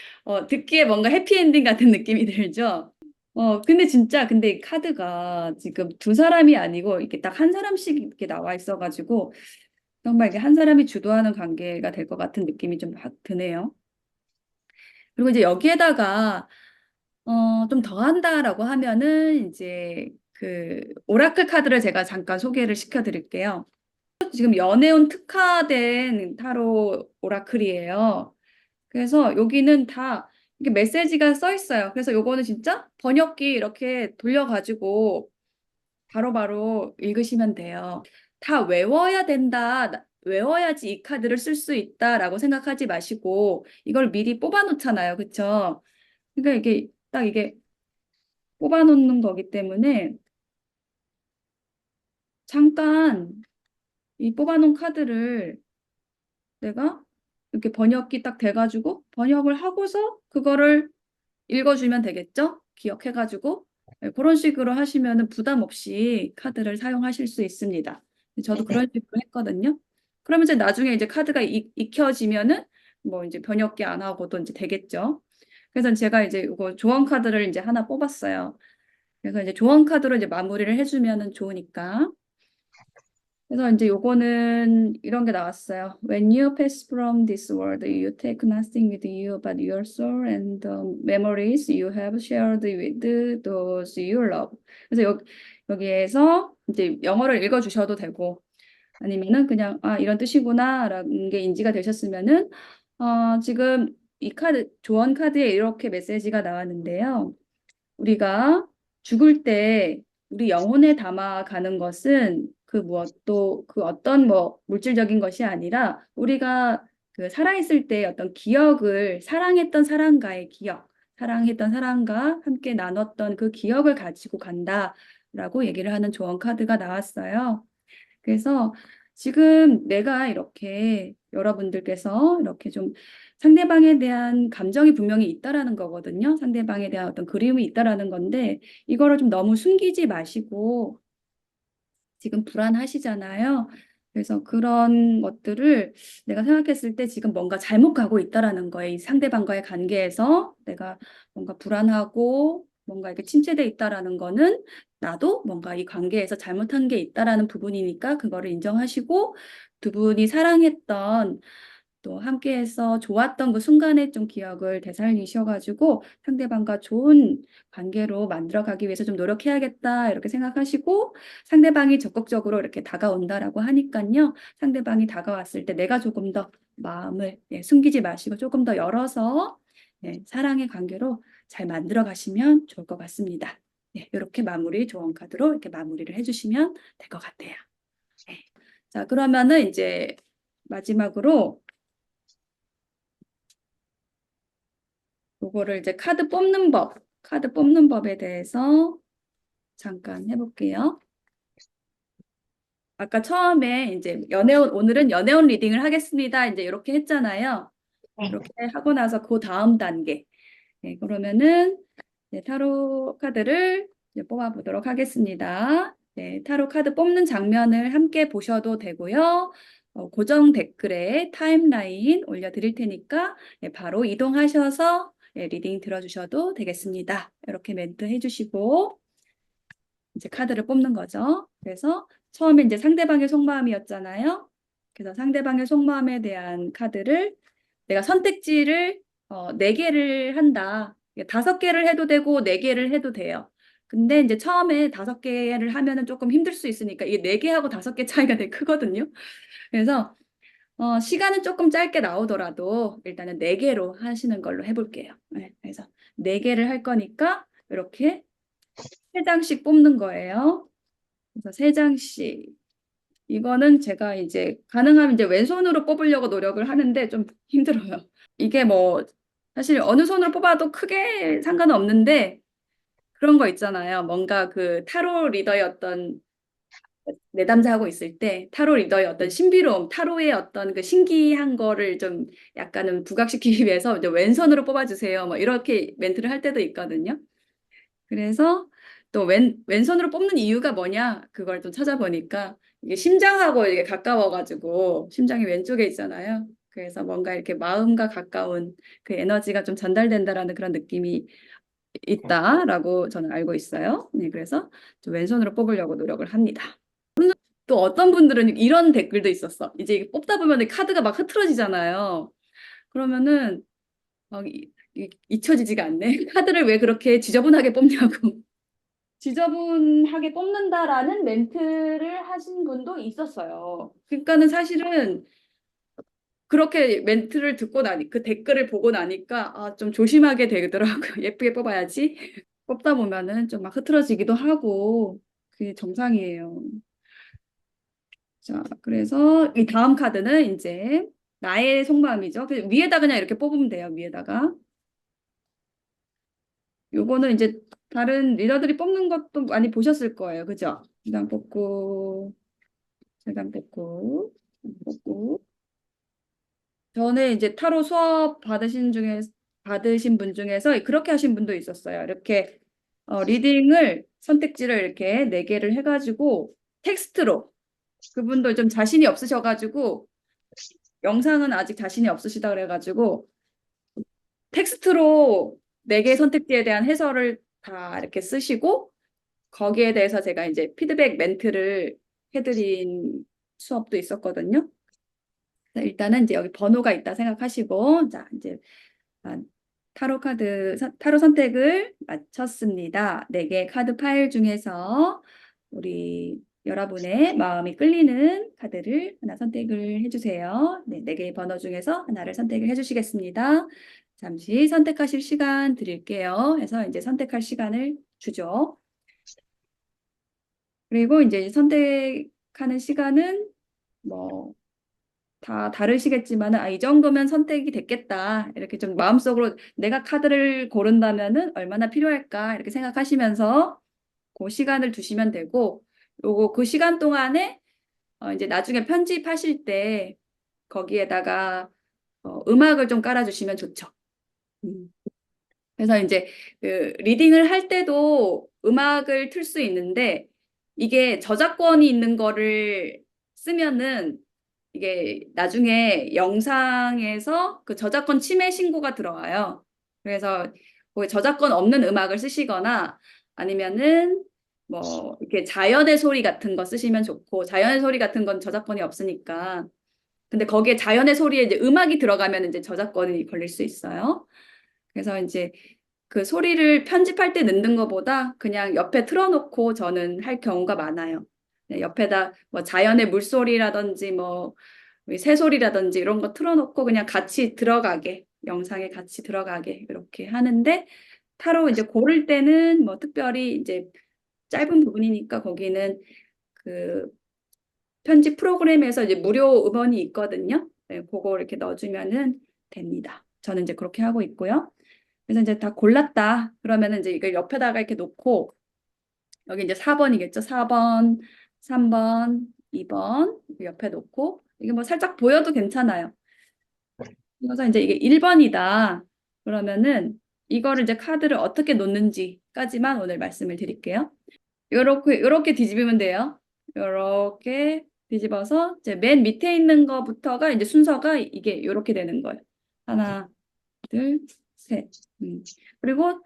듣기에 뭔가 해피엔딩 같은 느낌이 들죠? 근데 진짜, 근데 이 카드가 지금 두 사람이 아니고, 이렇게 딱 한 사람씩 이렇게 나와 있어가지고, 정말 이게 한 사람이 주도하는 관계가 될 것 같은 느낌이 좀 확 드네요. 그리고 이제 여기에다가, 좀 더 한다라고 하면은, 이제 그, 오라클 카드를 제가 잠깐 소개를 시켜드릴게요. 지금 연애운 특화된 타로 오라클이에요. 그래서 여기는 다 이게 메시지가 써 있어요. 그래서 요거는 진짜 번역기 이렇게 돌려가지고 바로바로 읽으시면 돼요. 다 외워야 된다. 외워야지 이 카드를 쓸 수 있다라고 생각하지 마시고 이걸 미리 뽑아 놓잖아요. 그쵸? 그러니까 이게 딱 이게 뽑아 놓는 거기 때문에 잠깐 이 뽑아 놓은 카드를 내가 이렇게 번역기 딱 돼가지고 번역을 하고서 그거를 읽어주면 되겠죠? 기억해가지고 그런 식으로 하시면은 부담 없이 카드를 사용하실 수 있습니다. 저도 그런 식으로 했거든요. 그러면 이제 나중에 이제 카드가 익혀지면은 뭐 이제 번역기 안 하고도 이제 되겠죠. 그래서 제가 이제 이거 조언 카드를 이제 하나 뽑았어요. 그래서 이제 조언 카드로 이제 마무리를 해주면은 좋으니까. 그래서 이제 요거는 이런 게 나왔어요. When you pass from this world, you take nothing with you but your soul and the memories you have shared with those you love. 그래서 여기에서 이제 영어를 읽어주셔도 되고 아니면은 그냥 이런 뜻이구나라는 게 인지가 되셨으면은 지금 이 카드 조언 카드에 이렇게 메시지가 나왔는데요. 우리가 죽을 때 우리 영혼에 담아가는 것은 그 무엇도 그 어떤 뭐 물질적인 것이 아니라 우리가 그 살아있을 때 어떤 기억을 사랑했던 사람과의 기억, 사랑했던 사람과 함께 나눴던 그 기억을 가지고 간다라고 얘기를 하는 조언 카드가 나왔어요. 그래서 지금 내가 이렇게 여러분들께서 이렇게 좀 상대방에 대한 감정이 분명히 있다라는 거거든요. 상대방에 대한 어떤 그리움이 있다라는 건데 이거를 좀 너무 숨기지 마시고 지금 불안하시잖아요. 그래서 그런 것들을 내가 생각했을 때 지금 뭔가 잘못 가고 있다라는 거예요. 이 상대방과의 관계에서 내가 뭔가 불안하고 뭔가 이렇게 침체돼 있다라는 거는 나도 뭔가 이 관계에서 잘못한 게 있다라는 부분이니까 그거를 인정하시고 두 분이 사랑했던 또 함께해서 좋았던 그 순간의 좀 기억을 되살리셔가지고 상대방과 좋은 관계로 만들어가기 위해서 좀 노력해야겠다 이렇게 생각하시고 상대방이 적극적으로 이렇게 다가온다라고 하니까요. 상대방이 다가왔을 때 내가 조금 더 마음을 숨기지 마시고 조금 더 열어서 사랑의 관계로 잘 만들어 가시면 좋을 것 같습니다. 이렇게 마무리 조언 카드로 이렇게 마무리를 해주시면 될 것 같아요. 자, 그러면은 이제 마지막으로 요거를 이제 카드 뽑는 법에 대해서 잠깐 해볼게요. 아까 처음에 이제 오늘은 연애운 리딩을 하겠습니다. 이제 이렇게 했잖아요. 이렇게 하고 나서 그 다음 단계. 그러면은 네, 타로 카드를 이제 뽑아보도록 하겠습니다. 네, 타로 카드 뽑는 장면을 함께 보셔도 되고요. 고정 댓글에 타임라인 올려드릴 테니까 네, 바로 이동하셔서 네, 리딩 들어주셔도 되겠습니다. 이렇게 멘트 해주시고 이제 카드를 뽑는 거죠. 그래서 처음에 이제 상대방의 속마음이었잖아요. 그래서 상대방의 속마음에 대한 카드를 내가 선택지를 4개를 한다. 5개를 해도 되고 4개를 해도 돼요. 근데 이제 처음에 5개를 하면은 조금 힘들 수 있으니까 이게 4개하고 5개 차이가 되게 크거든요. 그래서 시간은 조금 짧게 나오더라도 일단은 4개로 하시는 걸로 해볼게요. 네, 그래서 4개를 할 거니까 이렇게 3장씩 뽑는 거예요. 그래서 3장씩. 이거는 제가 이제 가능하면 이제 왼손으로 뽑으려고 노력을 하는데 좀 힘들어요. 이게 뭐 사실 어느 손으로 뽑아도 크게 상관은 없는데 그런 거 있잖아요. 뭔가 그 타로 리더의 어떤 내담자하고 있을 때 타로 리더의 어떤 신비로움, 타로의 어떤 그 신기한 거를 좀 약간은 부각시키기 위해서 이제 왼손으로 뽑아주세요. 뭐 이렇게 멘트를 할 때도 있거든요. 그래서 또 왼손으로 뽑는 이유가 뭐냐? 그걸 좀 찾아보니까 이게 심장하고 이게 가까워가지고 심장이 왼쪽에 있잖아요. 그래서 뭔가 이렇게 마음과 가까운 그 에너지가 좀 전달된다라는 그런 느낌이 있다라고 저는 알고 있어요. 네, 그래서 좀 왼손으로 뽑으려고 노력을 합니다. 또 어떤 분들은 이런 댓글도 있었어. 이제 이게 뽑다 보면 카드가 막 흐트러지잖아요. 그러면은 막 잊혀지지가 않네. 카드를 왜 그렇게 지저분하게 뽑냐고. 지저분하게 뽑는다라는 멘트를 하신 분도 있었어요. 그러니까는 사실은 그렇게 멘트를 듣고 나니 그 댓글을 보고 나니까 좀 조심하게 되더라고요. 예쁘게 뽑아야지. 뽑다 보면은 좀 막 흐트러지기도 하고 그게 정상이에요. 자, 그래서 이 다음 카드는 이제 나의 속마음이죠. 위에다 그냥 이렇게 뽑으면 돼요. 위에다가. 요거는 이제 다른 리더들이 뽑는 것도 많이 보셨을 거예요. 그죠? 일단 뽑고 재단 뽑고 전에 이제 타로 수업 받으신 분 중에서 그렇게 하신 분도 있었어요. 이렇게 리딩을 선택지를 이렇게 4개를 해가지고 텍스트로 그분도 좀 자신이 없으셔가지고 영상은 아직 자신이 없으시다 그래가지고 텍스트로 4개 선택지에 대한 해설을 다 이렇게 쓰시고 거기에 대해서 제가 이제 피드백 멘트를 해드린 수업도 있었거든요. 일단은 이제 여기 번호가 있다 생각하시고, 자, 이제 아, 타로 선택을 마쳤습니다. 4개 카드 파일 중에서 우리 여러분의 마음이 끌리는 카드를 하나 선택을 해주세요. 네, 4개의 번호 중에서 하나를 선택을 해주시겠습니다. 잠시 선택하실 시간 드릴게요. 해서 이제 선택할 시간을 주죠. 그리고 이제 선택하는 시간은 뭐 다 다르시겠지만은 이 정도면 선택이 됐겠다. 이렇게 좀 마음속으로 내가 카드를 고른다면은 얼마나 필요할까 이렇게 생각하시면서 그 시간을 두시면 되고 요거 그 시간 동안에 이제 나중에 편집하실 때 거기에다가 음악을 좀 깔아주시면 좋죠. 음. 그래서 이제 그 리딩을 할 때도 음악을 틀 수 있는데 이게 저작권이 있는 거를 쓰면은 이게 나중에 영상에서 그 저작권 침해 신고가 들어와요. 그래서 그 저작권 없는 음악을 쓰시거나 아니면은 뭐 이렇게 자연의 소리 같은 거 쓰시면 좋고 자연의 소리 같은 건 저작권이 없으니까 근데 거기에 자연의 소리에 이제 음악이 들어가면 이제 저작권이 걸릴 수 있어요. 그래서 이제 그 소리를 편집할 때 넣는 것보다 그냥 옆에 틀어놓고 저는 할 경우가 많아요. 네, 옆에다 뭐 자연의 물소리라든지 뭐 새소리라든지 이런 거 틀어놓고 그냥 같이 들어가게 영상에 같이 들어가게 이렇게 하는데 타로 이제 고를 때는 뭐 특별히 이제 짧은 부분이니까 거기는 그 편집 프로그램에서 이제 무료 음원이 있거든요. 네, 그거 이렇게 넣어주면은 됩니다. 저는 이제 그렇게 하고 있고요. 그래서 이제 다 골랐다. 그러면은 이제 이걸 옆에다가 이렇게 놓고 여기 이제 4번이겠죠. 4번, 3번, 2번 옆에 놓고 이게 뭐 살짝 보여도 괜찮아요. 그래서 이제 이게 1번이다. 그러면은 이거를 이제 카드를 어떻게 놓는지까지만 오늘 말씀을 드릴게요. 요렇게 뒤집으면 돼요. 요렇게 뒤집어서 이제 맨 밑에 있는 거부터가 이제 순서가 이게 요렇게 되는 거예요. 하나, 둘, 셋. 그리고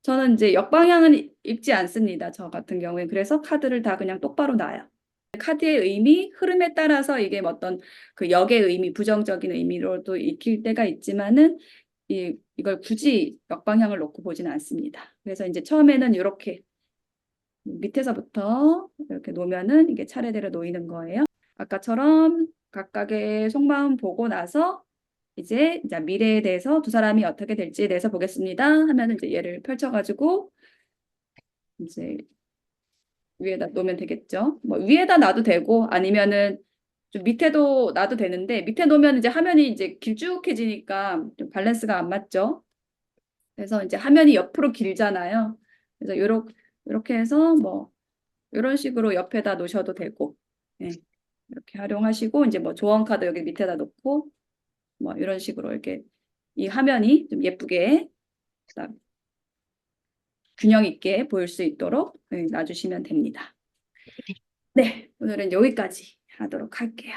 저는 이제 역방향은 읽지 않습니다. 저 같은 경우에. 그래서 카드를 다 그냥 똑바로 놔요. 카드의 의미, 흐름에 따라서 이게 어떤 그 역의 의미, 부정적인 의미로도 읽힐 때가 있지만은 이걸 굳이 역방향을 놓고 보지는 않습니다. 그래서 이제 처음에는 이렇게 밑에서부터 이렇게 놓으면은 이게 차례대로 놓이는 거예요. 아까처럼 각각의 속마음 보고 나서 이제 미래에 대해서 두 사람이 어떻게 될지에 대해서 보겠습니다. 하면은 이제 얘를 펼쳐가지고 이제 위에다 놓으면 되겠죠. 뭐 위에다 놔도 되고 아니면은 좀 밑에도 놔도 되는데 밑에 놓으면 이제 화면이 이제 길쭉해지니까 좀 밸런스가 안 맞죠. 그래서 이제 화면이 옆으로 길잖아요. 그래서 요렇게 해서 뭐 이런 식으로 옆에다 놓으셔도 되고, 네, 이렇게 활용하시고 이제 뭐 조언 카드 여기 밑에다 놓고 뭐 이런 식으로 이렇게 이 화면이 좀 예쁘게 그다음 균형 있게 보일 수 있도록 놔주시면 됩니다. 네, 오늘은 여기까지 하도록 할게요.